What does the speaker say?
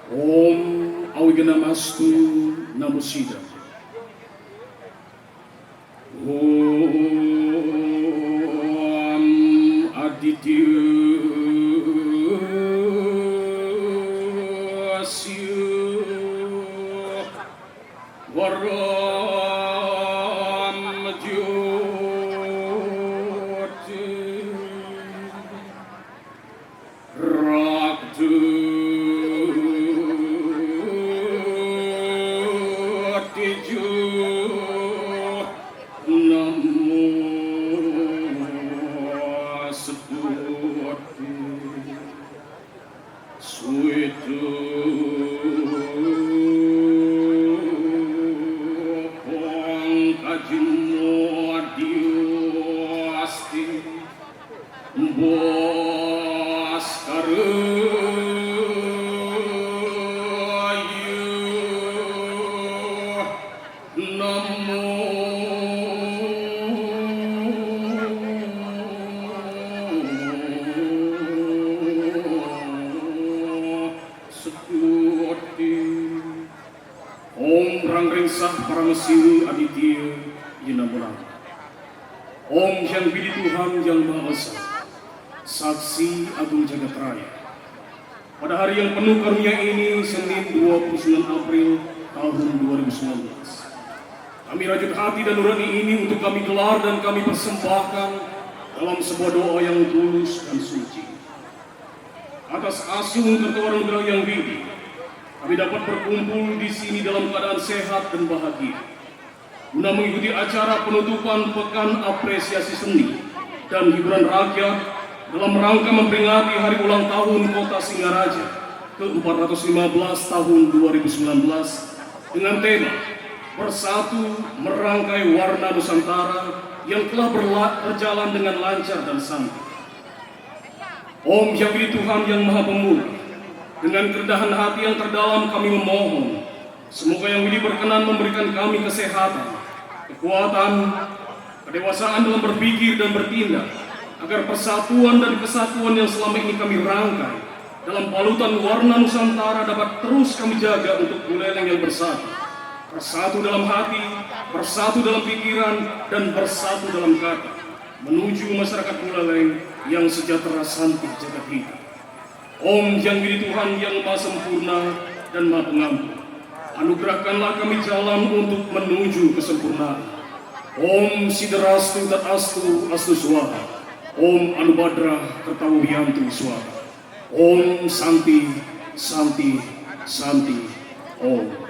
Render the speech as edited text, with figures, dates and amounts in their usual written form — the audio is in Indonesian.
Om Awiganamastu Namusida. Om Aditya Asya Waram Jyoti Raktu Tiju Namo Seputi Suitu Pangkajino Adiwasti Namo Seputi Om Rangrengsah Paramasiwa Aditya Yinamurang. Om Yang Bidi Tuhan Yang Maha Esa, Saksi Agung Jagat Raya. Pada hari yang penuh karunia ini, Senin 29 April tahun 2019, kami rajut hati dan nurani ini untuk kami gelar dan kami persembahkan dalam sebuah doa yang tulus dan suci. Atas asuh Ketua Negara Yang Bidi, kami dapat berkumpul di sini dalam keadaan sehat dan bahagia, guna mengikuti acara penutupan Pekan Apresiasi Seni dan Hiburan Rakyat dalam rangka memperingati Hari Ulang Tahun Kota Singaraja ke-415 tahun 2019 dengan tema Bersatu Merangkai Warna Nusantara yang telah berjalan dengan lancar dan santai. Om Yang Bidi Tuhan Yang Maha Pemurah, dengan kerendahan hati yang terdalam kami memohon, semoga Yang Bidi berkenan memberikan kami kesehatan, kekuatan, kedewasaan dalam berpikir dan bertindak, agar persatuan dan kesatuan yang selama ini kami rangkai dalam palutan warna Nusantara dapat terus kami jaga untuk Buleleng yang bersatu. Bersatu dalam hati, bersatu dalam pikiran, dan bersatu dalam kata, menuju masyarakat Buleleng yang sejahtera santih jagat hidup. Om Yang Bidi Tuhan Yang Maha Sempurna dan Maha Pengampun, anugerahkanlah kami jalan untuk menuju kesempurnaan. Om Siderastu Tatastu Astu Swaha. Om Anubadra Kertawiyantu Swaha. Om Santi Santi Santi Om.